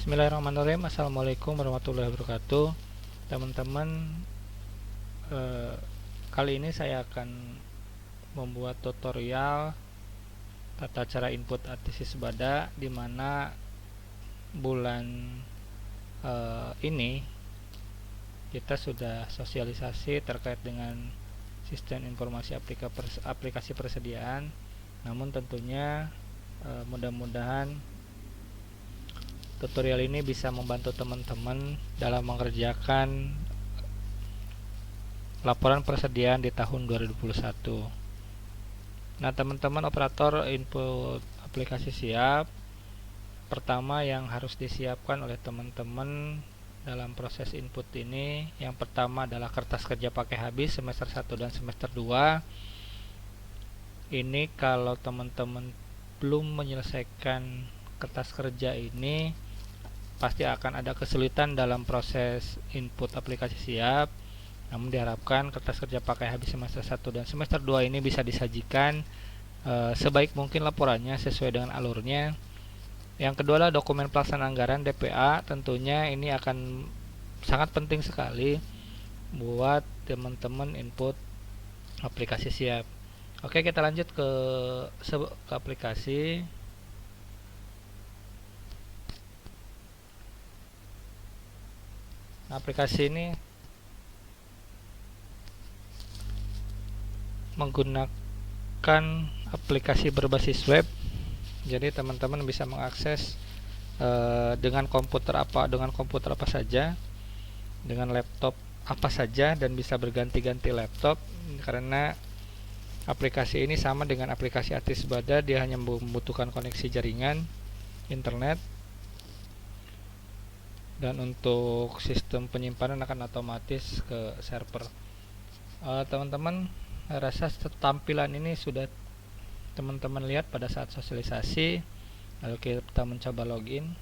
Bismillahirrahmanirrahim. Assalamualaikum warahmatullahi wabarakatuh. Teman-teman, eh, kali ini saya akan membuat tutorial tata cara input ATC Sebada, di mana bulan ini kita sudah sosialisasi terkait dengan sistem informasi aplikasi persediaan. Namun tentunya mudah-mudahan tutorial ini bisa membantu teman-teman dalam mengerjakan laporan persediaan di tahun 2021. Nah, teman-teman operator input aplikasi siap. Pertama yang harus disiapkan oleh teman-teman dalam proses input ini, yang pertama adalah kertas kerja pakai habis semester 1 dan semester 2. Ini kalau teman-teman belum menyelesaikan kertas kerja ini, pasti akan ada kesulitan dalam proses input aplikasi siap. Namun diharapkan kertas kerja pakai habis semester 1 dan semester 2 ini bisa disajikan sebaik mungkin laporannya sesuai dengan alurnya. Yang kedua adalah dokumen pelaksanaan anggaran DPA. Tentunya ini akan sangat penting sekali buat teman-teman input aplikasi siap. Oke, kita lanjut ke aplikasi. Aplikasi ini menggunakan aplikasi berbasis web. Jadi teman-teman bisa mengakses dengan komputer apa saja, dengan laptop apa saja, dan bisa berganti-ganti laptop, karena aplikasi ini sama dengan aplikasi ATC Sebada. Dia hanya membutuhkan koneksi jaringan internet, dan untuk sistem penyimpanan akan otomatis ke server. Teman-teman, rasa tampilan ini sudah teman-teman lihat pada saat sosialisasi. Lalu kita mencoba login.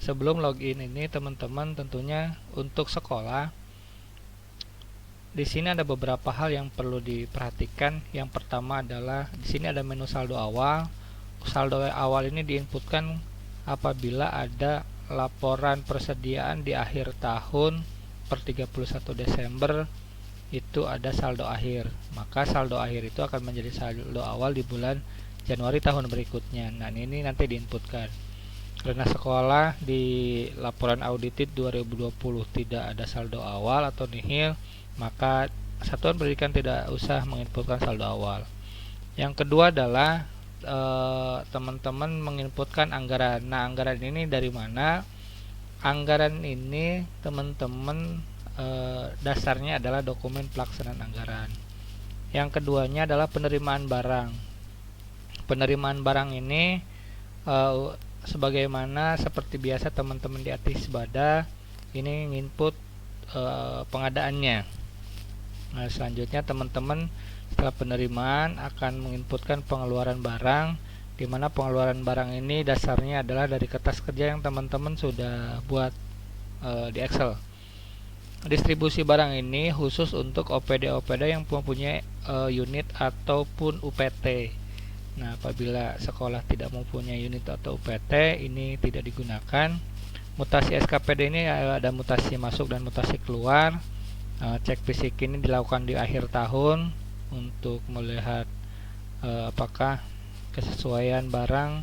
Sebelum login ini, teman-teman, tentunya untuk sekolah, di sini ada beberapa hal yang perlu diperhatikan. Yang pertama adalah di sini ada menu saldo awal. Saldo awal ini diinputkan apabila ada laporan persediaan di akhir tahun per 31 Desember itu ada saldo akhir. Maka saldo akhir itu akan menjadi saldo awal di bulan Januari tahun berikutnya. Nah, ini nanti diinputkan. Karena sekolah di laporan audited 2020 tidak ada saldo awal atau nihil, maka satuan pendidikan tidak usah menginputkan saldo awal. Yang kedua adalah teman-teman menginputkan anggaran. Nah, anggaran ini dari mana? Anggaran ini teman-teman dasarnya adalah dokumen pelaksanaan anggaran. Yang keduanya adalah penerimaan barang. Penerimaan barang ini sebagaimana seperti biasa teman-teman di ATC Sebada ini input pengadaannya. Nah, selanjutnya teman-teman setelah penerimaan akan menginputkan pengeluaran barang, di mana pengeluaran barang ini dasarnya adalah dari kertas kerja yang teman-teman sudah buat di Excel. Distribusi barang ini khusus untuk OPD yang mempunyai unit ataupun UPT. Nah, apabila sekolah tidak mempunyai unit atau UPT, ini tidak digunakan. Mutasi SKPD ini ada mutasi masuk dan mutasi keluar. Cek fisik ini dilakukan di akhir tahun untuk melihat apakah kesesuaian barang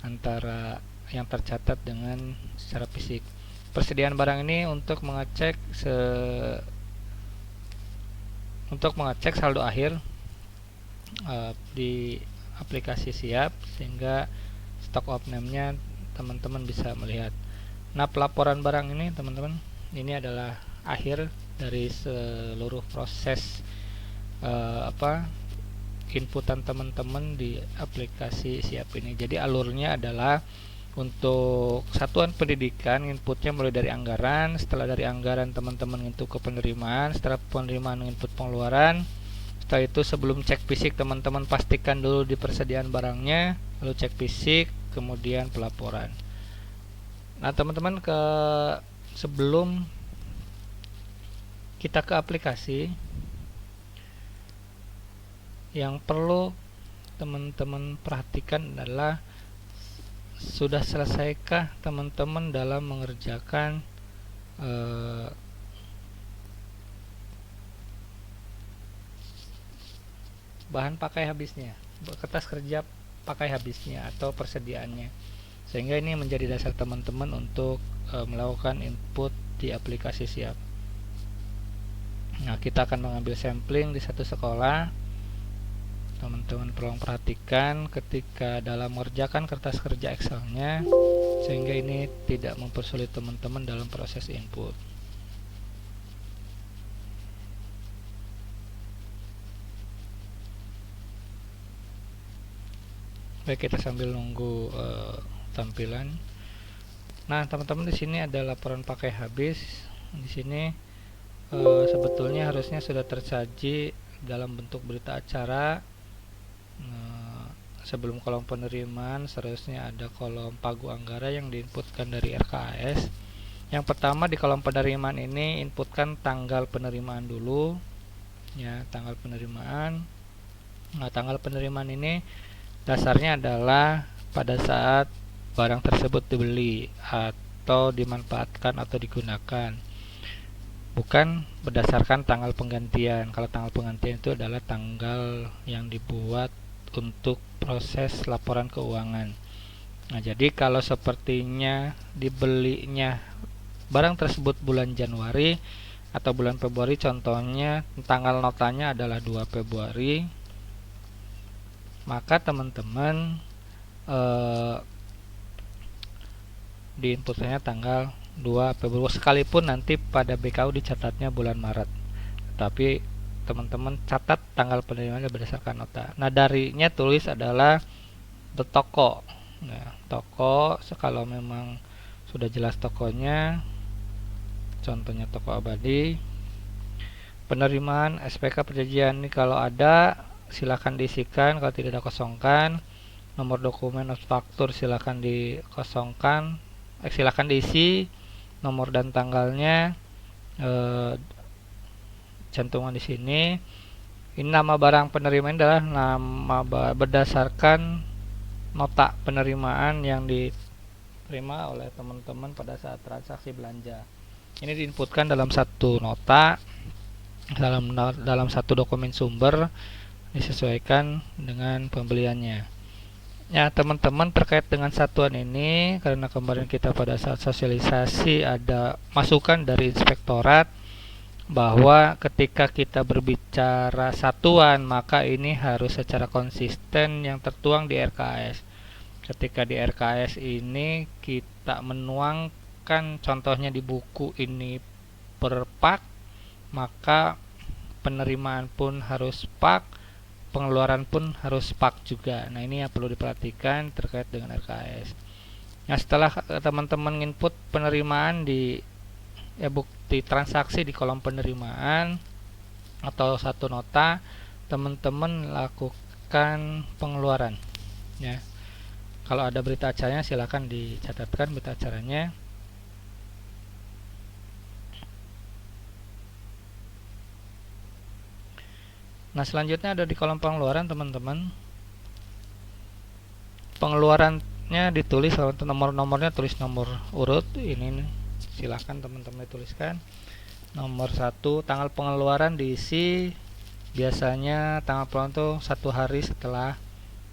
antara yang tercatat dengan secara fisik. Persediaan barang ini untuk mengecek saldo akhir di aplikasi siap, sehingga stok of name-nya teman-teman bisa melihat. Nah, pelaporan barang ini teman-teman, ini adalah akhir dari seluruh proses inputan teman-teman di aplikasi siap ini. Jadi alurnya adalah untuk satuan pendidikan inputnya mulai dari anggaran. Setelah dari anggaran teman-teman input ke penerimaan. Setelah penerimaan input pengeluaran. Setelah itu sebelum cek fisik teman-teman pastikan dulu di persediaan barangnya, lalu cek fisik, kemudian pelaporan. Nah, teman-teman, sebelum kita ke aplikasi, yang perlu teman-teman perhatikan adalah sudah selesaikah teman-teman dalam mengerjakan bahan pakai habisnya, kertas kerja pakai habisnya atau persediaannya, sehingga ini menjadi dasar teman-teman untuk melakukan input di aplikasi Siap. Nah, kita akan mengambil sampling di satu sekolah. Teman-teman perlu perhatikan ketika dalam mengerjakan kertas kerja Excelnya, sehingga ini tidak mempersulit teman-teman dalam proses input. Baik, kita sambil nunggu tampilan. Nah, teman-teman, di sini ada laporan pakai habis. Di sini sebetulnya harusnya sudah tersaji dalam bentuk berita acara. Sebelum kolom penerimaan seharusnya ada kolom pagu anggara yang diinputkan dari RKAS. Yang pertama, di kolom penerimaan ini inputkan tanggal penerimaan dulu, ya, tanggal penerimaan. Nah, tanggal penerimaan ini dasarnya adalah pada saat barang tersebut dibeli atau dimanfaatkan atau digunakan, bukan berdasarkan tanggal penggantian. Kalau tanggal penggantian itu adalah tanggal yang dibuat untuk proses laporan keuangan. Nah, jadi kalau sepertinya dibelinya barang tersebut bulan Januari atau bulan Februari, contohnya tanggal notanya adalah 2 Februari, maka teman-teman diinputnya tanggal 2 Februari, sekalipun nanti pada BKU dicatatnya bulan Maret, tapi teman-teman catat tanggal penerimaannya berdasarkan nota. Nah, darinya tulis adalah the toko. Nah, toko, kalau memang sudah jelas tokonya, contohnya toko abadi. Penerimaan SPK perjanjian ini kalau ada silakan diisikan, kalau tidak ada kosongkan. Nomor dokumen faktur silakan dikosongkan, silakan diisi nomor dan tanggalnya, cantuman di sini. Ini nama barang penerimaan adalah nama berdasarkan nota penerimaan yang diterima oleh teman-teman pada saat transaksi belanja. Ini diinputkan dalam satu nota, dalam satu dokumen sumber, disesuaikan dengan pembeliannya. Ya, teman-teman, terkait dengan satuan ini, karena kemarin kita pada saat sosialisasi ada masukan dari inspektorat bahwa ketika kita berbicara satuan, maka ini harus secara konsisten yang tertuang di RKS. Ketika di RKS ini kita menuangkan contohnya di buku ini per pak, maka penerimaan pun harus pak, pengeluaran pun harus pak juga. Nah, ini yang perlu diperhatikan terkait dengan RKS. Nah, setelah teman-teman input penerimaan di bukti transaksi di kolom penerimaan atau satu nota, teman-teman lakukan pengeluaran, ya. Kalau ada berita acaranya silakan dicatatkan berita acaranya. Nah, selanjutnya ada di kolom pengeluaran, teman-teman. Pengeluarannya ditulis, untuk nomor-nomornya tulis nomor urut ini, silahkan teman-teman tuliskan. Nomor 1, tanggal pengeluaran diisi, biasanya tanggal pengeluaran itu 1 hari setelah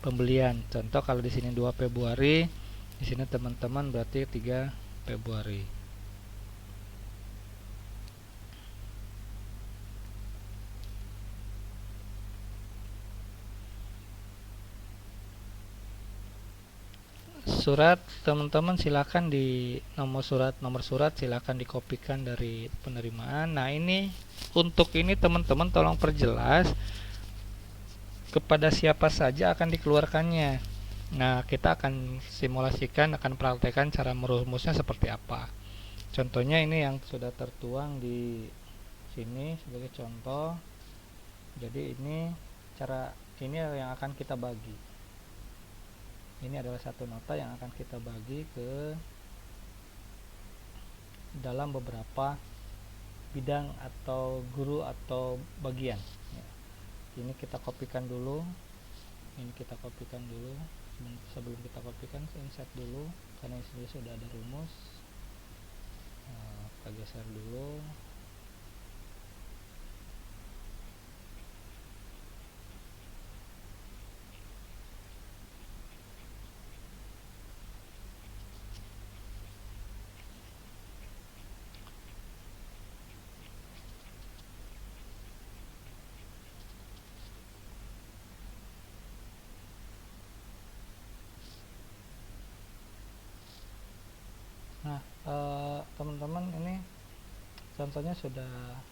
pembelian. Contoh kalau di sini 2 Februari, di sini teman-teman berarti 3 Februari. Surat, teman-teman silakan di nomor surat silakan dikopikan dari penerimaan. Nah, ini untuk ini teman-teman tolong perjelas kepada siapa saja akan dikeluarkannya. Nah, kita akan simulasikan, akan praktekkan cara merumusnya seperti apa. Contohnya ini yang sudah tertuang di sini sebagai contoh. Jadi ini cara ini yang akan kita bagi. Ini adalah satu nota yang akan kita bagi ke dalam beberapa bidang atau guru atau bagian. Ini kita kopikan dulu. Ini kita kopikan dulu. sebelum kita kopikan, insert dulu karena di sini sudah ada rumus. Kita geser dulu. Nah, teman-teman, ini contohnya sudah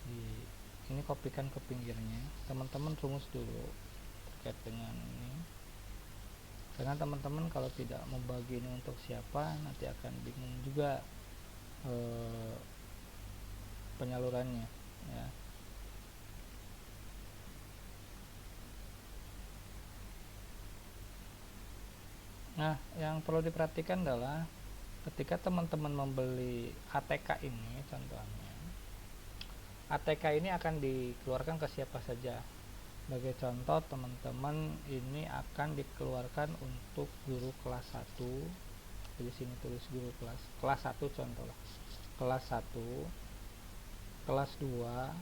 di ini, kopikan ke pinggirnya. Teman-teman rumus dulu terkait dengan ini, karena teman-teman kalau tidak membagi ini untuk siapa, nanti akan bingung juga penyalurannya ya. Nah, yang perlu diperhatikan adalah ketika teman-teman membeli ATK ini, contohnya ATK ini akan dikeluarkan ke siapa saja. Sebagai contoh, teman-teman ini akan dikeluarkan untuk guru kelas 1. Di sini tulis guru kelas 1 contoh lah. Kelas 1, kelas 2,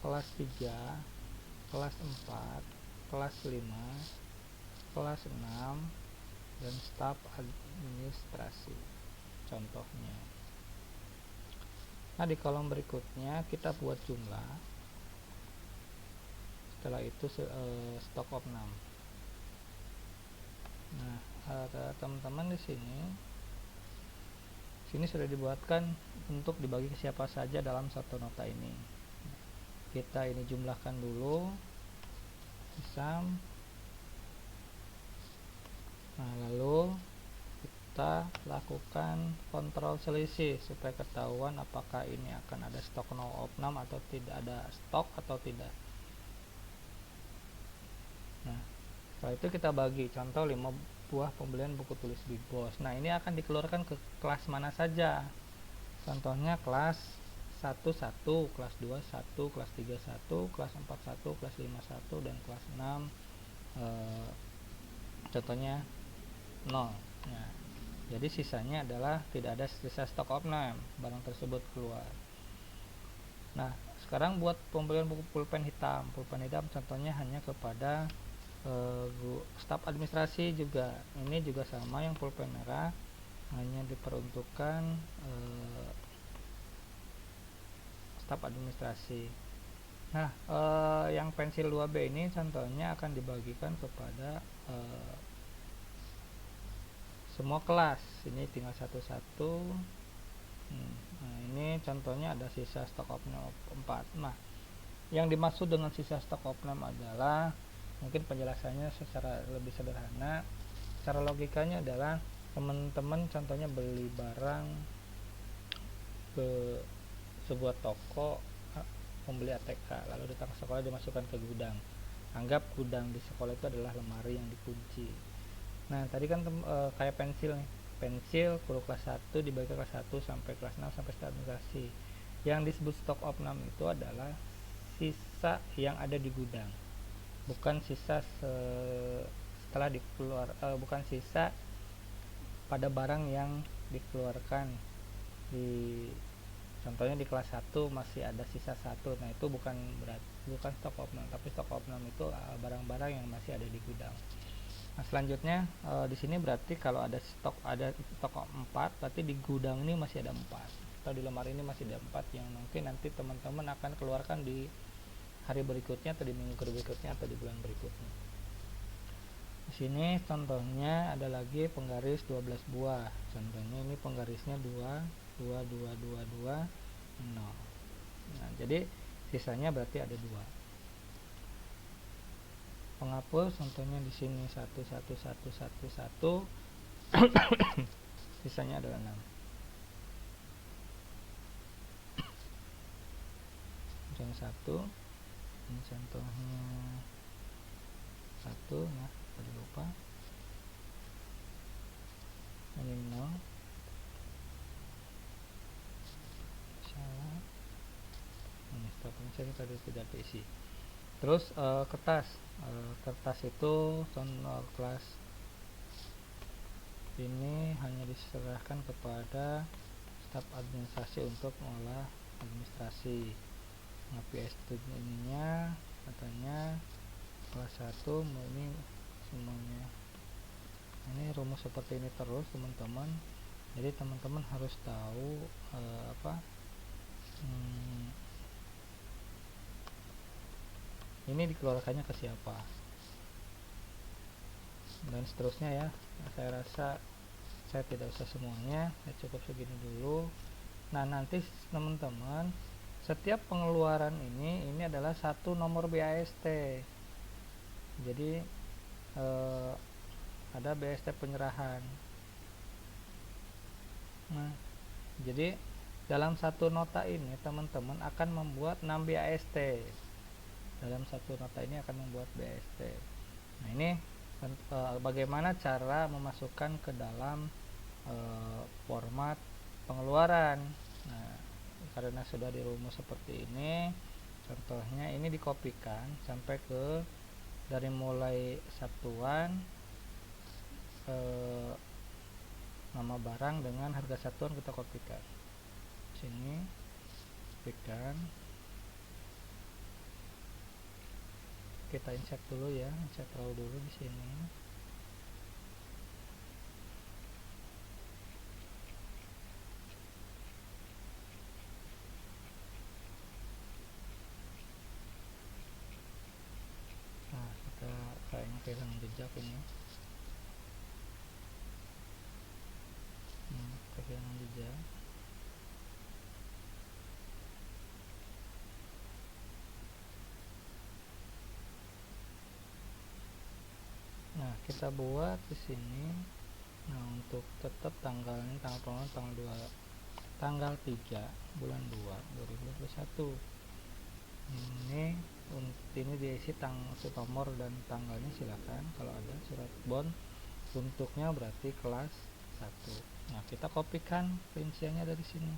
kelas 3, kelas 4, kelas 5, kelas 6, dan staf administrasi contohnya. Nah, di kolom berikutnya kita buat jumlah, setelah itu stok opnam. Nah, teman-teman, di sini sudah dibuatkan untuk dibagi ke siapa saja dalam satu nota ini. Kita ini jumlahkan dulu, sum. Nah, lalu kita lakukan kontrol selisih supaya ketahuan apakah ini akan ada stok opnam atau tidak, ada stok atau tidak. Nah, setelah itu kita bagi, contoh 5 buah pembelian buku tulis Big Boss. Nah, ini akan dikeluarkan ke kelas mana saja. Contohnya kelas 1 1, kelas 2 1, kelas 3 1, kelas 4 1, kelas 5 1, dan kelas 6 contohnya 0. Nah, jadi sisanya adalah tidak ada sisa stok opnam, barang tersebut keluar. Nah, sekarang buat pembelian buku pulpen hitam. Pulpen hitam contohnya hanya kepada staf administrasi juga. Ini juga sama, yang pulpen merah hanya diperuntukkan staf administrasi. Nah, yang pensil 2B ini contohnya akan dibagikan kepada semua kelas. Ini tinggal satu-satu. Nah, ini contohnya ada sisa stok opnam 4. Nah, yang dimaksud dengan sisa stok opnam adalah, mungkin penjelasannya secara lebih sederhana, cara logikanya adalah teman-teman contohnya beli barang ke sebuah toko, membeli ATK, lalu datang ke sekolah, dimasukkan ke gudang. Anggap gudang di sekolah itu adalah lemari yang dikunci. Nah, tadi kan kayak pensil nih, pensil guru kelas 1 dibagi kelas 1 sampai kelas 6 sampai standarisasi. Yang disebut stok opnam itu adalah sisa yang ada di gudang, bukan sisa setelah bukan sisa pada barang yang dikeluarkan. Contohnya di kelas 1 masih ada sisa 1. Nah, itu bukan stok opnam, tapi stok opnam itu barang-barang yang masih ada di gudang. Nah, selanjutnya di sini berarti kalau ada stok 4, berarti di gudang ini masih ada 4, atau di lemari ini masih ada 4 yang mungkin nanti teman-teman akan keluarkan di hari berikutnya, atau di minggu berikutnya, atau di bulan berikutnya. Di sini contohnya ada lagi penggaris 12 buah. Contohnya ini penggarisnya 2 2 2 2 2 0. Nah, jadi sisanya berarti ada 2. Penghapus contohnya di sini 1 1 1 1 1 sisanya adalah 6. Contohnya 1, ini contohnya 1, nah tadi lupa, ini 0, salah, ini stop, saya tadi tidak diisi. Terus kertas itu kelas ini hanya diserahkan kepada staf administrasi untuk mengolah administrasi. Nah, PS ininya katanya kelas 1 ini semuanya. Ini rumus seperti ini terus teman-teman. Jadi teman-teman harus tahu ini dikeluarkannya ke siapa dan seterusnya ya. Saya rasa saya tidak usah semuanya, saya cukup segini dulu. Nah, nanti teman-teman setiap pengeluaran ini adalah satu nomor BAST. Jadi ada BAST penyerahan. Nah, jadi dalam satu nota ini teman-teman akan membuat 6 BAST. Dalam satu nota ini akan membuat BAST. Nah, ini bagaimana cara memasukkan ke dalam format pengeluaran. Nah, karena sudah dirumus seperti ini, contohnya ini dikopikan sampai ke dari mulai satuan nama barang dengan harga satuan kita kopikan. Sini kopikan. Kita insert dulu ya, insert row dulu di sini. Nah, kita kayaknya kehilangan jejak ini. Kehilangan jejak. Nah, kita buat di sini. Nah, untuk tetap tanggalnya tanggal 3 bulan 2 2021. Ini diisi nomor dan tanggalnya silakan kalau ada surat bond. Bentuknya berarti kelas 1. Nah, kita kopikan rinciannya dari sini.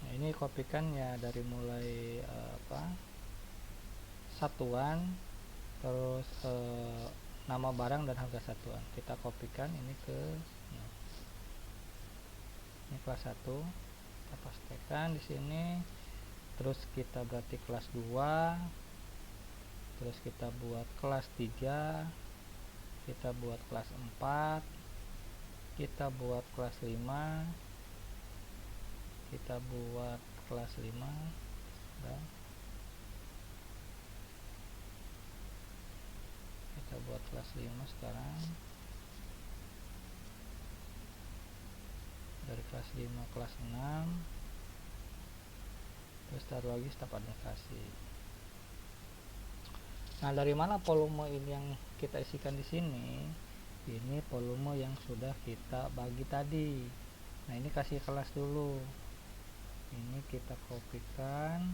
Nah, ini kopikan ya dari mulai satuan, terus nama barang dan harga satuan. Kita kopikan ini ke ini kelas 1. Kita pastekan di sini. Terus kita berarti kelas 2. Terus kita buat kelas 3. Kita buat kelas 4. Kita buat kelas 5. Kita buat kelas 5 dan kita buat kelas 5 sekarang. Dari kelas 5 kelas 6, terus taruh lagi staf administrasi. Nah, dari mana volume ini yang kita isikan di sini? Ini volume yang sudah kita bagi tadi. Nah, ini kasih kelas dulu. Ini kita kopikan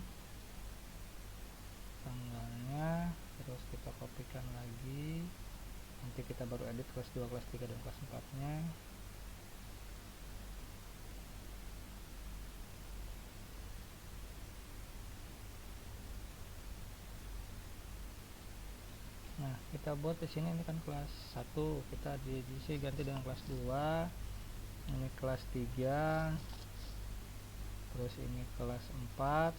tanggalnya, terus kita kopikan lagi. Nanti kita baru edit kelas 2, kelas 3 dan kelas 4 nya. Nah, kita buat di sini ini kan kelas 1, kita diisi ganti dengan kelas 2. Ini kelas 3. Terus ini kelas 4.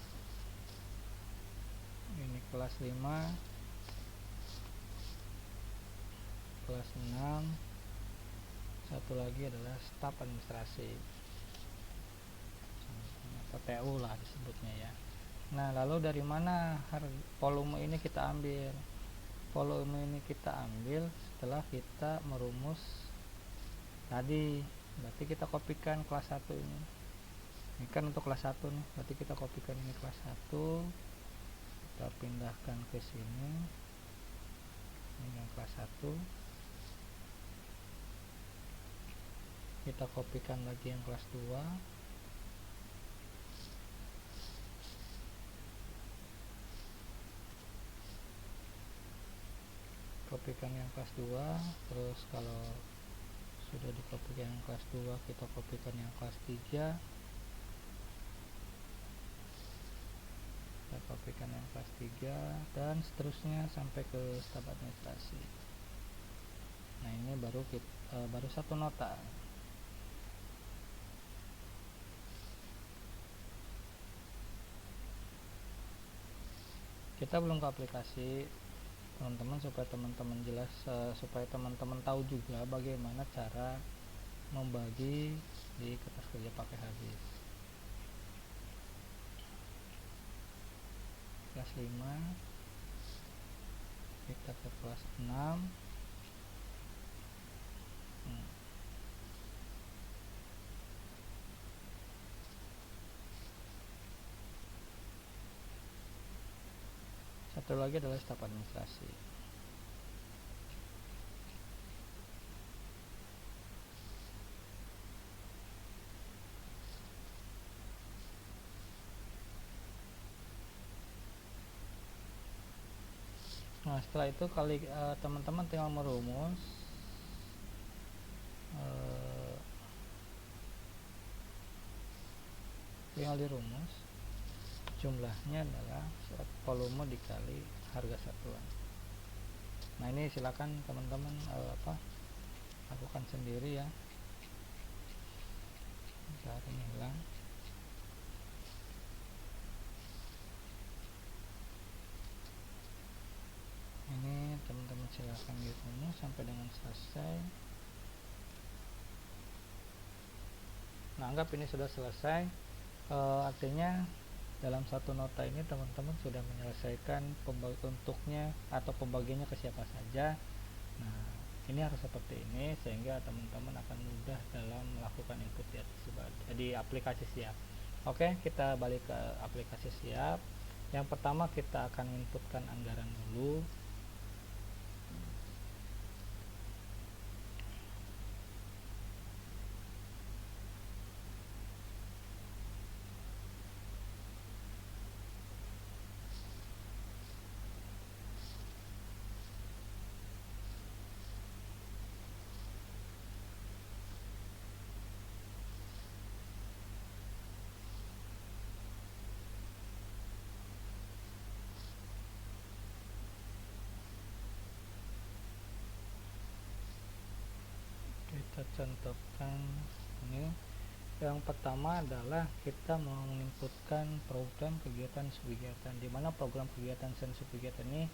Ini kelas 5. Kelas 6. Satu lagi adalah staf administrasi atau TU lah disebutnya ya. Nah, lalu dari mana volume ini kita ambil? Volume ini kita ambil setelah kita merumus tadi. Berarti kita kopikan kelas 1 ini. Ini kan untuk kelas 1 nih, berarti kita kopikan ini kelas 1. Kita pindahkan ke sini. Ini yang kelas 1. Kita kopikan lagi yang kelas 2. Kopikan yang kelas 2. Terus kalau sudah dikopikan yang kelas 2, kita kopikan yang kelas 3. saya kopikan yang kelas 3 dan seterusnya sampai ke staf administrasi. Nah, ini baru satu nota. Kita belum ke aplikasi teman-teman, supaya teman-teman jelas, supaya teman-teman tahu juga bagaimana cara membagi di kertas kerja pakai habis. Kelas 5 kita ke kelas 6. Satu lagi adalah staf administrasi. Nah, setelah itu teman-teman tinggal merumus tinggal dirumus jumlahnya adalah volume dikali harga satuan. Nah, ini silakan teman-teman lakukan sendiri ya. Saat ini hilang. Ini teman-teman silakan dirumus sampai dengan selesai. Nah, anggap ini sudah selesai. Artinya dalam satu nota ini teman-teman sudah menyelesaikan untuknya atau pembagiannya ke siapa saja. Nah, ini harus seperti ini sehingga teman-teman akan mudah dalam melakukan input di aplikasi Siap. Oke, kita balik ke aplikasi Siap. Yang pertama kita akan inputkan anggaran dulu. Kita contohkan ini. Yang pertama adalah kita menginputkan program kegiatan subkegiatan, di mana program kegiatan dan subkegiatan ini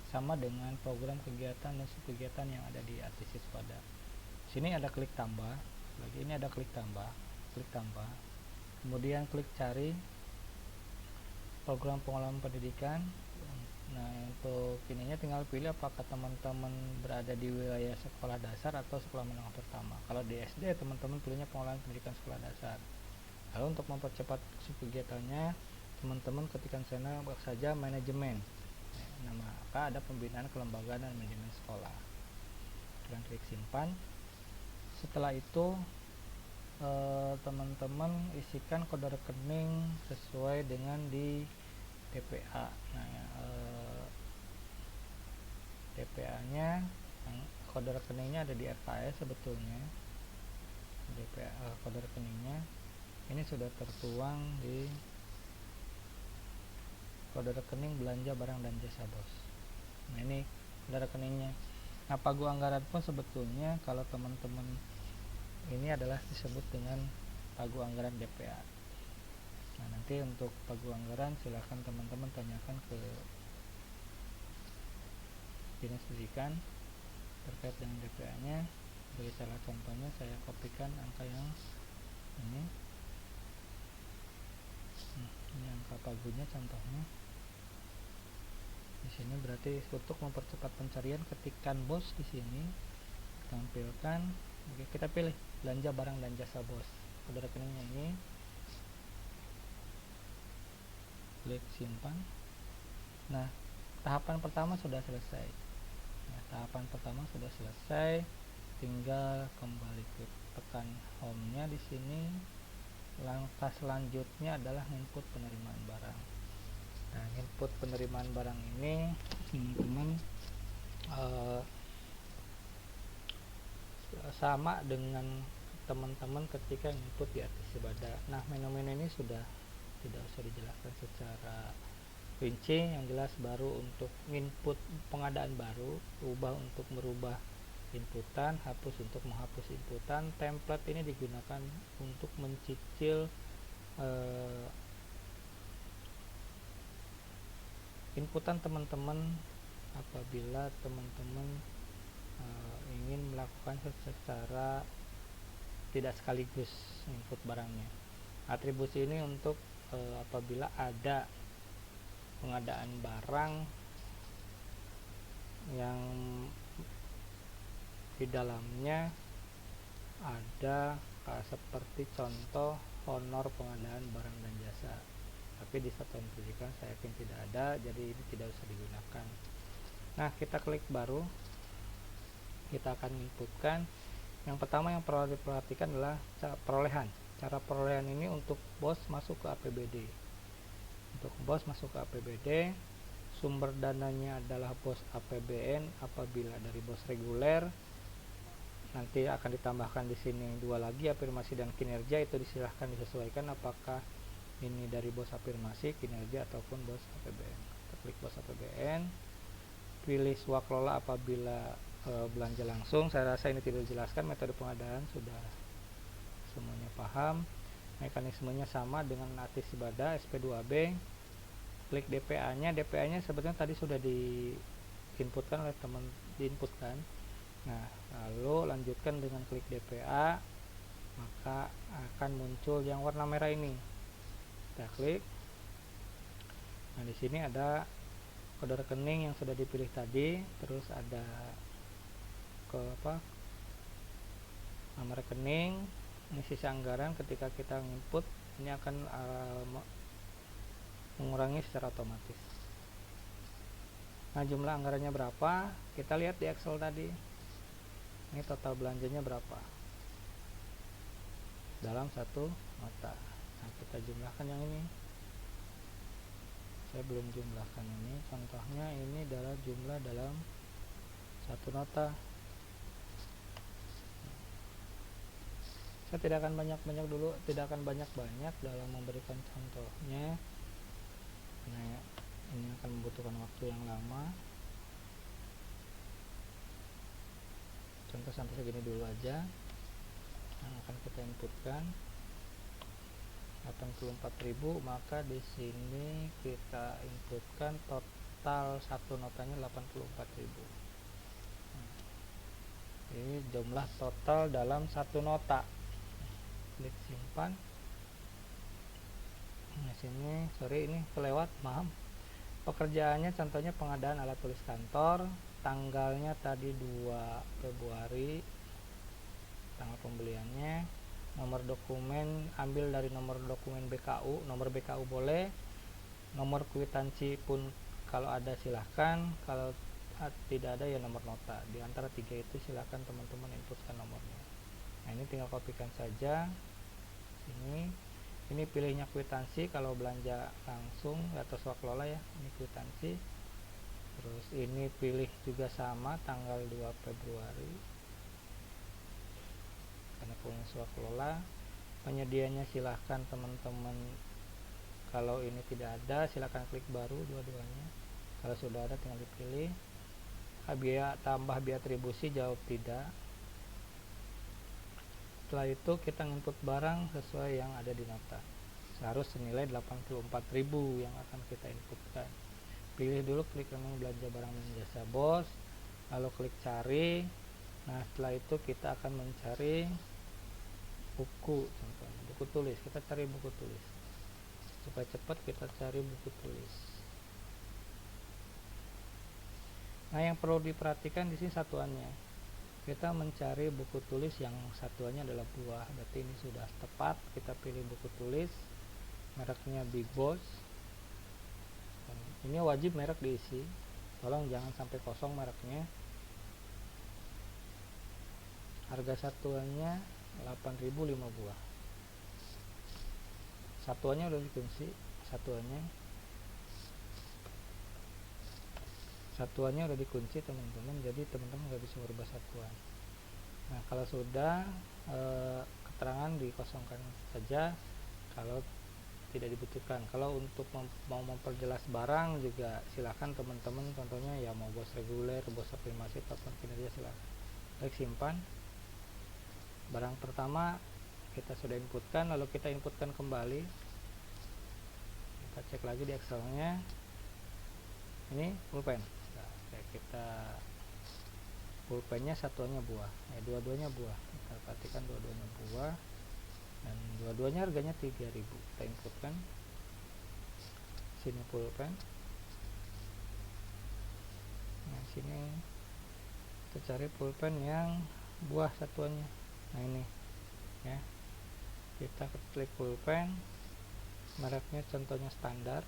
sama dengan program kegiatan dan subkegiatan yang ada di artisis pada. Sini ada klik tambah, lagi ini ada klik tambah, kemudian klik cari program pengolahan pendidikan. Nah, untuk ininya tinggal pilih apakah teman-teman berada di wilayah sekolah dasar atau sekolah menengah pertama. Kalau di SD teman-teman pilihnya pengolahan pendidikan sekolah dasar. Lalu untuk mempercepat kegiatannya, teman-teman ketikkan sana saja manajemen. Nah, maka ada pembinaan kelembagaan dan manajemen sekolah. Dan klik simpan. Setelah itu teman-teman isikan kode rekening sesuai dengan di TPA. Nah, TPA-nya, kode rekeningnya ada di RKS sebetulnya. DPA, kode rekeningnya ini sudah tertuang di kode rekening belanja barang dan jasa bos. Nah, ini kode rekeningnya. Nah, pagu anggaran pun sebetulnya kalau teman-teman ini adalah disebut dengan pagu anggaran DPA. Nah, nanti untuk pagu anggaran silahkan teman-teman tanyakan ke dinas pendidikan terkait dengan DPA-nya. Sebagai salah contohnya saya kopikan angka yang ini. Ini angka pagunya contohnya. Di sini berarti untuk mempercepat pencarian ketikkan bos di sini, tampilkan. Oke, kita pilih belanja barang dan jasa bos. Kode rekeningnya ini. Klik simpan. Nah, tahapan pertama sudah selesai. Tinggal kembali ke tekan home-nya di sini. Langkah selanjutnya adalah input penerimaan barang. Nah, input penerimaan barang ini teman-teman sama dengan teman-teman ketika input di artisis pada. Nah, menu-menu ini sudah tidak usah dijelaskan secara rinci yang jelas baru untuk input pengadaan baru, ubah untuk merubah inputan, hapus untuk menghapus inputan. Template ini digunakan untuk mencicil inputan teman-teman apabila teman-teman ingin melakukan secara tidak sekaligus input barangnya. Atribusi ini untuk apabila ada pengadaan barang yang di dalamnya ada seperti contoh honor pengadaan barang dan jasa, tapi di satuan pendidikan saya yakin tidak ada, jadi ini tidak usah digunakan. Nah, kita klik baru, kita akan inputkan. Yang pertama yang perlu diperhatikan adalah perolehan. Cara perolehan ini untuk BOS masuk ke APBD. Untuk BOS masuk ke APBD, sumber dananya adalah BOS APBN. Apabila dari BOS reguler, nanti akan ditambahkan di sini dua lagi, afirmasi dan kinerja. Itu disilahkan disesuaikan apakah ini dari BOS afirmasi, kinerja ataupun BOS APBN. Kita klik BOS APBN, pilih swakelola apabila belanja langsung. Saya rasa ini tidak dijelaskan. Metode pengadaan sudah semuanya paham. Mekanismenya sama dengan Atisibada SP2B. Klik DPA nya. DPA nya sebetulnya tadi sudah diinputkan oleh teman, diinputkan. Nah, lalu lanjutkan dengan klik DPA, maka akan muncul yang warna merah ini. Kita klik. Nah, di sini ada kode rekening yang sudah dipilih tadi, terus ada nama rekening, ini sisa anggaran. Ketika kita input, ini akan mengurangi secara otomatis. Nah, jumlah anggarannya berapa? Kita lihat di Excel tadi. Ini total belanjanya berapa dalam satu nota. Nah, kita jumlahkan yang ini. Saya belum jumlahkan ini. Contohnya ini adalah jumlah dalam satu nota. Saya tidak akan banyak-banyak dulu, tidak akan banyak-banyak dalam memberikan contohnya. Nah, ini akan membutuhkan waktu yang lama. Contoh sampai segini dulu aja. Yang akan kita inputkan 84.000, maka di sini kita inputkan total satu notanya 84.000. Ini jumlah total dalam satu nota. Klik simpan. Nah, sini sorry ini kelewat, maaf. Pekerjaannya contohnya pengadaan alat tulis kantor, tanggalnya tadi 2 Februari tanggal pembeliannya. Nomor dokumen ambil dari nomor dokumen BKU, nomor BKU boleh, nomor kwitansi pun kalau ada silahkan, kalau tidak ada ya nomor nota. Di antara tiga itu silahkan teman-teman inputkan nomornya. Nah, ini tinggal kopikan saja. Ini pilihnya kwitansi kalau belanja langsung atau swakelola ya, ini kwitansi. Terus ini pilih juga sama tanggal 2 Februari karena punya swakelola. Penyedianya silahkan teman-teman, kalau ini tidak ada silahkan klik baru dua-duanya. Kalau sudah ada tinggal dipilih. Biaya tambah biaya atribusi, jawab tidak. Setelah itu kita input barang sesuai yang ada di nota. Seharus senilai 84.000 yang akan kita inputkan. Pilih dulu klik rekening belanja barang dan jasa BOS, lalu klik cari. Nah, setelah itu kita akan mencari buku, contohnya buku tulis. Kita cari buku tulis. Supaya cepat kita cari buku tulis. Nah, yang perlu diperhatikan di sini satuannya. Kita mencari buku tulis yang satuannya adalah buah, berarti ini sudah tepat. Kita pilih buku tulis, mereknya Big Boss. Ini wajib merek diisi, tolong jangan sampai kosong mereknya. Harga satuannya 8.000, 5 buah. Satuannya udah dikunci, satuannya udah dikunci teman-teman, jadi teman-teman nggak bisa merubah satuan. Nah, kalau sudah keterangan dikosongkan saja. Kalau tidak dibutuhkan. Kalau untuk mau memperjelas barang juga silahkan teman-teman, contohnya ya mau bos reguler, bos afirmasi ataupun kinerja silahkan. Klik simpan. Barang pertama kita sudah inputkan, lalu kita inputkan kembali. Kita cek lagi di Excelnya. Ini pulpen. Nah, kita pulpennya satuannya buah, dua-duanya buah. Kita perhatikan dua-duanya buah dan dua-duanya harganya 3.000. Kita inputkan sini pulpen. Nah, sini kita cari pulpen yang buah satuannya. Nah, ini ya. Kita klik pulpen, mereknya contohnya standar.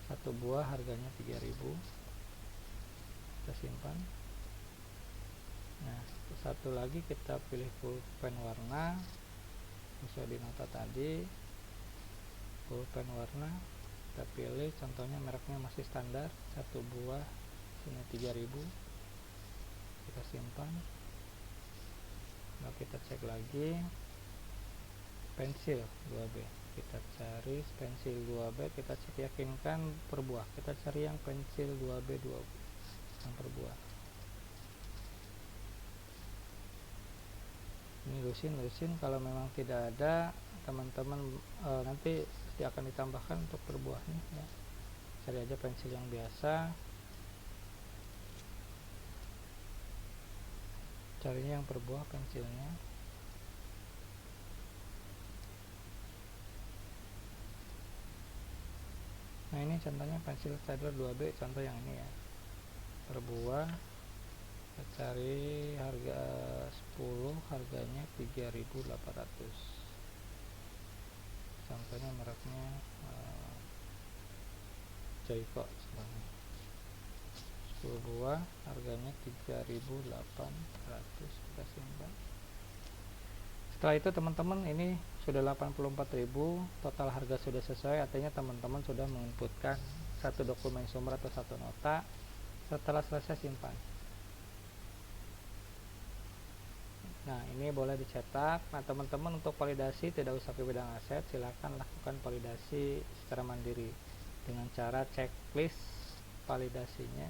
Satu buah harganya 3.000. Kita simpan. Nah, satu lagi kita pilih pulpen warna sesuai di nota tadi. Pulpen warna kita pilih, contohnya mereknya masih standar, satu buah sini 3.000. Kita simpan. Nah, kita cek lagi pensil 2B. Kita cari pensil 2B, kita cek yakinkan per buah. Kita cari yang pensil 2B yang per buah. Ini lusin, kalau memang tidak ada teman-teman nanti pasti akan ditambahkan untuk per buahnya ya. Cari aja pensil yang biasa, carinya yang per buah pensilnya. Nah, ini contohnya pensil Stadler 2B, contoh yang ini ya, per buah. Kita cari harga 10, harganya 3.800. Contohnya mereknya Joyko, 10 buah harganya 3.800. Kita simpan. Setelah itu teman-teman, ini sudah 84.000, total harga sudah sesuai, artinya teman-teman sudah menginputkan satu dokumen sumber atau satu nota. Setelah selesai simpan. Nah, ini boleh dicetak. Nah, teman-teman untuk validasi tidak usah ke bidang aset, silahkan lakukan validasi secara mandiri dengan cara checklist validasinya.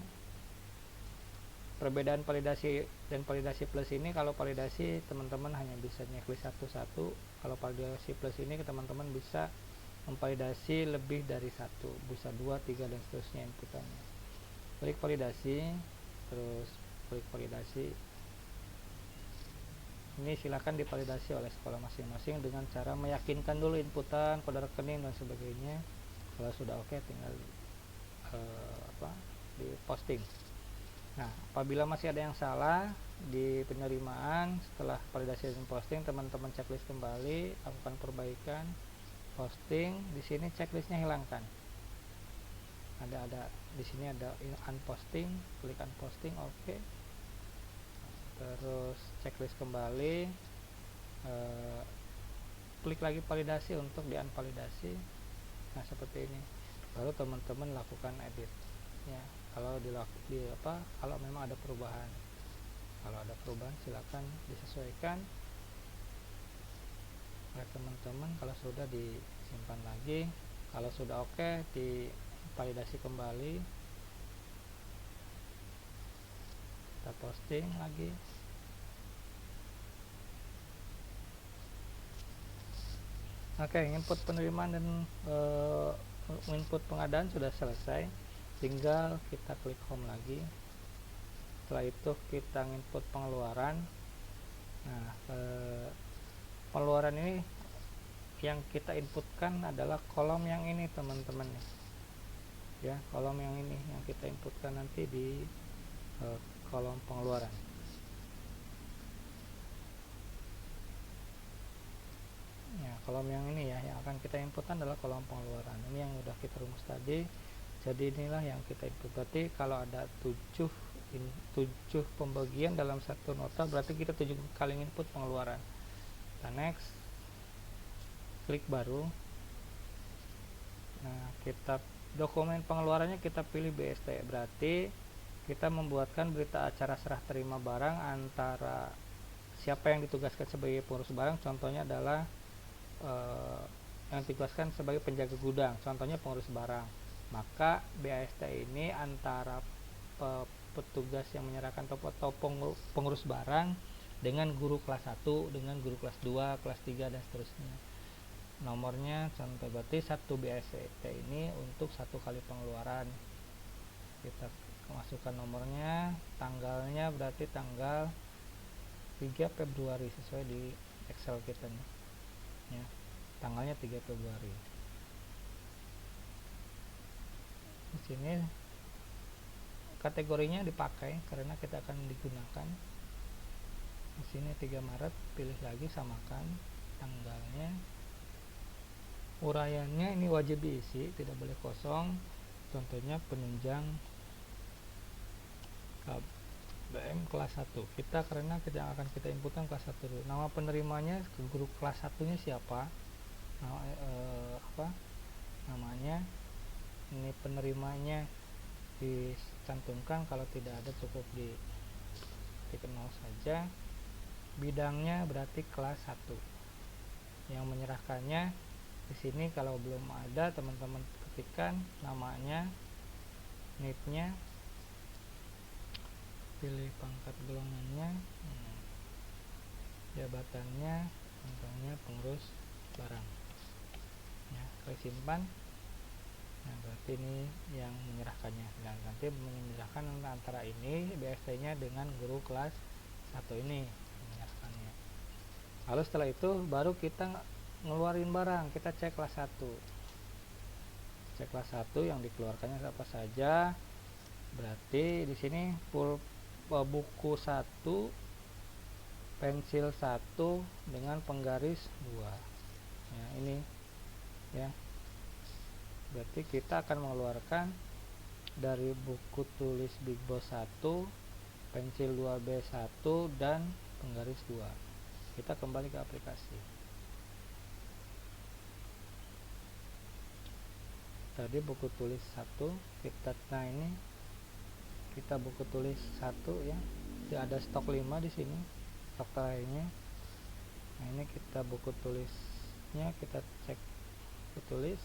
Perbedaan validasi dan validasi plus ini, kalau validasi teman-teman hanya bisa checklist satu-satu. Kalau validasi plus ini teman-teman bisa memvalidasi lebih dari satu, bisa 2, 3 dan seterusnya inputannya. Klik validasi, terus klik validasi. Ini silakan divalidasi oleh sekolah masing-masing dengan cara meyakinkan dulu inputan, kode rekening dan sebagainya. Kalau sudah oke, tinggal di posting. Nah, apabila masih ada yang salah di penerimaan setelah validasi dan posting, teman-teman checklist kembali, lakukan perbaikan, posting. Di sini checklistnya hilangkan. Ada di sini ada unposting, klik unposting, oke. Terus checklist kembali, klik lagi validasi untuk di unvalidasi. Nah, seperti ini. Baru teman-teman lakukan edit. Ya, kalau kalau memang ada perubahan. Kalau ada perubahan silakan disesuaikan oleh teman-teman. Kalau sudah disimpan lagi. Kalau sudah oke, divalidasi kembali. Kita posting lagi. Oke, input penerimaan dan input pengadaan sudah selesai. Tinggal kita klik home lagi. Setelah itu kita input pengeluaran. Nah, pengeluaran ini yang kita inputkan adalah kolom yang ini teman-teman ya, kolom yang ini yang kita inputkan nanti di kolom pengeluaran. Ya, kolom yang ini ya, yang akan kita inputkan adalah kolom pengeluaran. Ini yang udah kita rumus tadi. Jadi inilah yang kita input. Berarti kalau ada 7 pembagian dalam satu nota, berarti kita 7 kali input pengeluaran. Kita next, klik baru. Nah, kita dokumen pengeluarannya kita pilih BST. Berarti kita membuatkan berita acara serah terima barang antara siapa yang ditugaskan sebagai pengurus barang. Contohnya adalah yang ditugaskan sebagai penjaga gudang, contohnya pengurus barang. Maka BAST ini antara petugas yang menyerahkan atau pengurus barang dengan guru kelas 1, dengan guru kelas 2, kelas 3 dan seterusnya. Nomornya contoh berarti 1 BAST ini untuk 1 kali pengeluaran. Kita masukkan nomornya, tanggalnya berarti tanggal 3 Februari sesuai di Excel kita nih. Ya, tanggalnya 3 Februari. Di sini kategorinya dipakai karena kita akan digunakan. Di sini 3 Maret, pilih lagi, samakan tanggalnya. Uraiannya ini wajib diisi, tidak boleh kosong. Contohnya penunjang KBM kelas 1. Kita karena akan kita inputkan kelas 1 dulu. Nama penerimanya ke guru kelas 1-nya siapa? Namanya. Ini penerimanya dicantumkan, kalau tidak ada cukup di titik 0 saja. Bidangnya berarti kelas 1. Yang menyerahkannya di sini kalau belum ada, teman-teman ketikkan namanya, NIP-nya, pilih pangkat golongannya, jabatannya, contohnya pengurus barang. Ya, klik simpan. Nah, berarti ini yang menyerahkannya. Dan nanti menyerahkan antara ini BST-nya dengan guru kelas 1 ini menyerahkannya. Lalu setelah itu baru kita ngeluarin barang, kita cek kelas 1. Cek kelas 1 yang dikeluarkannya apa saja. Berarti di sini buku 1, pensil 1 dengan penggaris 2. Ya, ini ya. Berarti kita akan mengeluarkan dari buku tulis Big Boss 1, pensil 2B1 dan penggaris 2. Kita kembali ke aplikasi. Tadi buku tulis 1, ini kita buku tulis 1 ya. Ada stok 5 di sini, stok terakhirnya. Nah, ini kita buku tulisnya, kita cek buku tulis.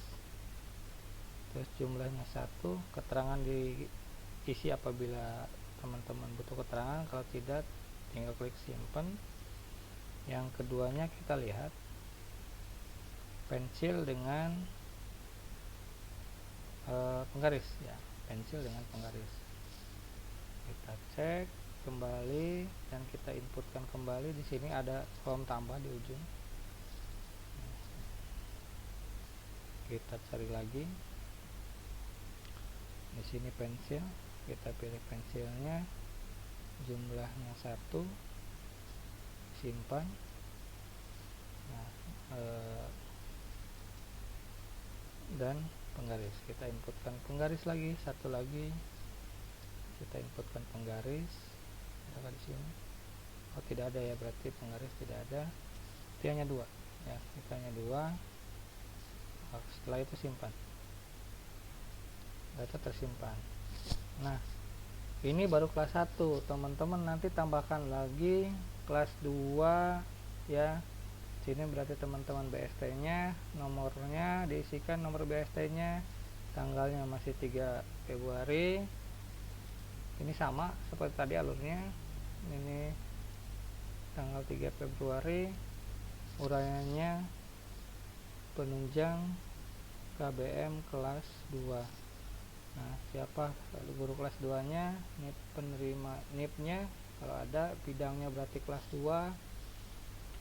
Terus jumlahnya 1, keterangan diisi apabila teman-teman butuh keterangan, kalau tidak tinggal klik simpan. Yang keduanya kita lihat pensil dengan penggaris ya, pensil dengan penggaris. Kita cek kembali dan kita inputkan kembali. Di sini ada kolom tambah di ujung. Kita cari lagi. Di sini pensil, kita pilih pensilnya, jumlahnya 1, simpan. Nah, dan penggaris, kita inputkan penggaris lagi, 1 lagi, kita inputkan penggaris. Ada di sini? Oh, tidak ada ya, berarti penggaris tidak ada. Itu hanya 2 ya, kita hanya 2. Setelah itu simpan. Data tersimpan. Nah, ini baru kelas 1. Teman-teman nanti tambahkan lagi kelas 2 ya. Sini berarti teman-teman BST-nya, nomornya diisikan, nomor BST-nya, tanggalnya masih 3 Februari. Ini sama seperti tadi alurnya. Ini tanggal 3 Februari. Uraiannya penunjang KBM kelas 2. Nah, siapa guru kelas 2-nya, NIP penerima NIP-nya kalau ada, bidangnya berarti kelas 2.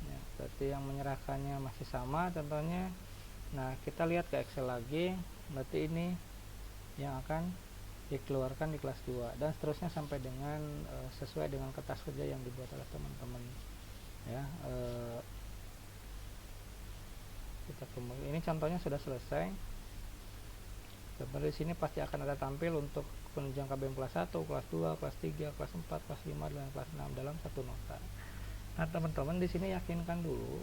Ya, berarti yang menyerahkannya masih sama contohnya. Nah, kita lihat ke Excel lagi, berarti ini yang akan dikeluarkan di kelas 2 dan seterusnya sampai dengan sesuai dengan kertas kerja yang dibuat oleh teman-teman. Ya, kita kembali. Ini contohnya sudah selesai. Seperti di sini pasti akan ada tampil untuk penunjang KBM kelas 1, kelas 2, kelas 3, kelas 4, kelas 5 dan kelas 6 dalam satu nota. Nah, teman-teman di sini yakinkan dulu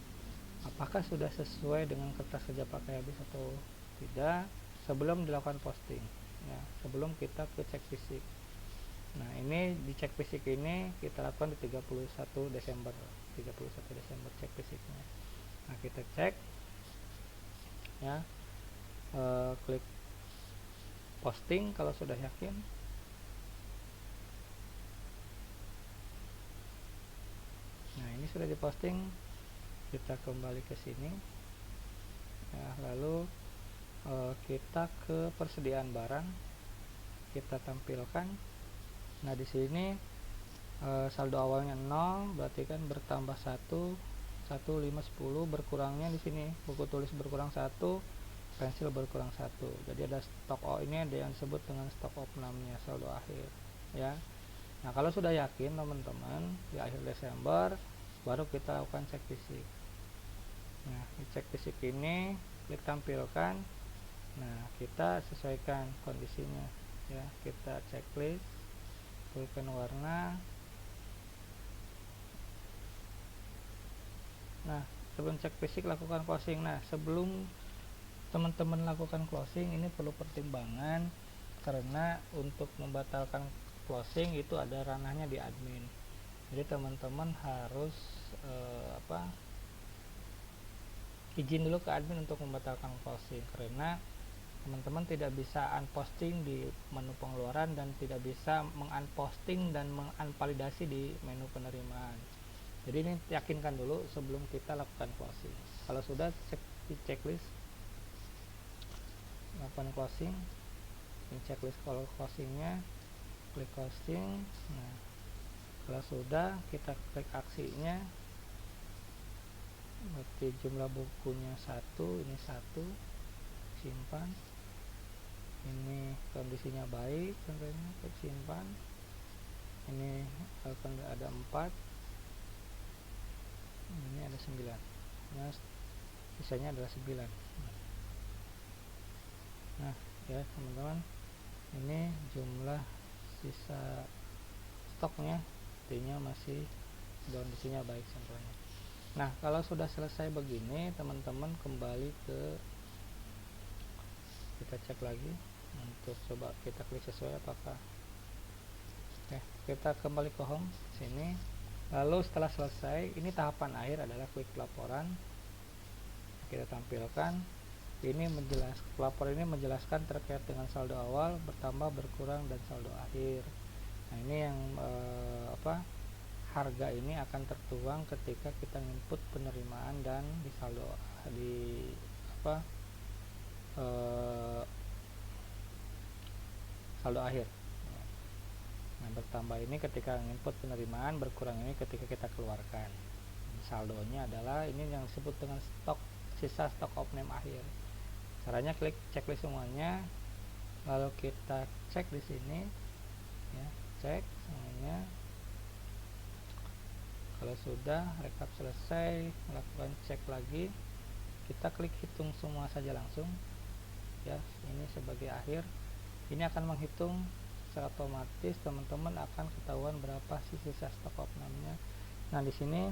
apakah sudah sesuai dengan kertas kerja pakai habis atau tidak sebelum dilakukan posting. Ya, sebelum kita ke cek fisik. Nah, ini di cek fisik ini kita lakukan di 31 Desember cek fisiknya. Nah, kita cek ya. Klik posting kalau sudah yakin. Nah, ini sudah diposting, kita kembali ke sini ya, lalu kita ke persediaan barang, kita tampilkan. Nah, di sini saldo awalnya 0, berarti kan bertambah 1, 1, 5, 10, berkurangnya di sini buku tulis berkurang 1, pensil berkurang 1. Jadi ada stok, ini ada yang disebut dengan stok opnamnya, saldo akhir ya. Nah, kalau sudah yakin teman-teman di akhir Desember, baru kita lakukan cek fisik. Nah, di cek fisik ini klik tampilkan. Nah, kita sesuaikan kondisinya ya, kita checklist, pilihkan warna. Nah, sebelum cek fisik lakukan closing. Nah, sebelum teman-teman lakukan closing, ini perlu pertimbangan karena untuk membatalkan closing itu ada ranahnya di admin. Jadi teman-teman harus izin dulu ke admin untuk membatalkan closing, karena teman-teman tidak bisa unposting di menu pengeluaran dan tidak bisa mengunposting dan mengunvalidasi di menu penerimaan. Jadi ini yakinkan dulu sebelum kita lakukan closing. Kalau sudah, cek di checklist, lakukan closing. Ini checklist kalau closingnya, klik closing. Nah, kalau sudah, kita klik aksinya. Berarti jumlah bukunya 1, ini 1, simpan. Ini kondisinya baik, contohnya klik simpan. Ini akan ada 4, ini ada 9. Nah, sisanya adalah 9. Nah ya teman-teman, ini jumlah sisa stoknya, artinya masih kondisinya baik contohnya. Nah, kalau sudah selesai begini, teman-teman kembali ke, kita cek lagi untuk coba kita klik sesuai apakah. Oke, kita kembali ke home sini. Lalu setelah selesai, ini tahapan akhir adalah klik laporan. Kita tampilkan. Ini pelapor ini menjelaskan terkait dengan saldo awal, bertambah, berkurang, dan saldo akhir. Nah, ini yang harga ini akan tertuang ketika kita input penerimaan dan di saldo saldo akhir. Nah, bertambah ini ketika input penerimaan, berkurang ini ketika kita keluarkan. Saldonya adalah ini yang disebut dengan stok, sisa stok opname akhir. Caranya klik checklist semuanya, lalu kita cek di sini ya, cek semuanya. Kalau sudah rekap selesai, melakukan cek lagi, kita klik hitung semua saja langsung ya. Ini sebagai akhir, ini akan menghitung secara otomatis, teman-teman akan ketahuan berapa sih sisa stok opname-nya. Nah, di sini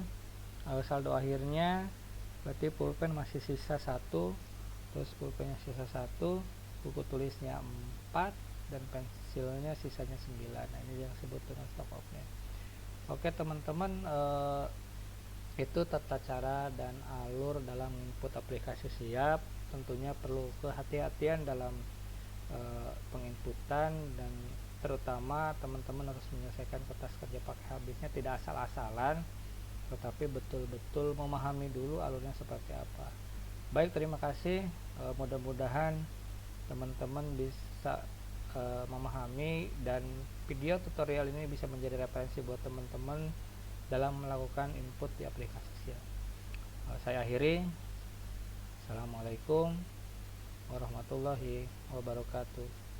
saldo akhirnya berarti pulpen masih sisa 1, terus pulpennya sisa 1, buku tulisnya 4, dan pensilnya sisanya 9. Nah, ini yang disebut dengan stok opname. Oke teman-teman, itu tata cara dan alur dalam input aplikasi Siap. Tentunya perlu kehati-hatian dalam penginputan, dan terutama teman-teman harus menyelesaikan kertas kerja pakai habisnya tidak asal-asalan, tetapi betul-betul memahami dulu alurnya seperti apa. Baik, terima kasih. Mudah-mudahan teman-teman bisa memahami, dan video tutorial ini bisa menjadi referensi buat teman-teman dalam melakukan input di aplikasi Siap. Saya akhiri. Assalamualaikum warahmatullahi wabarakatuh.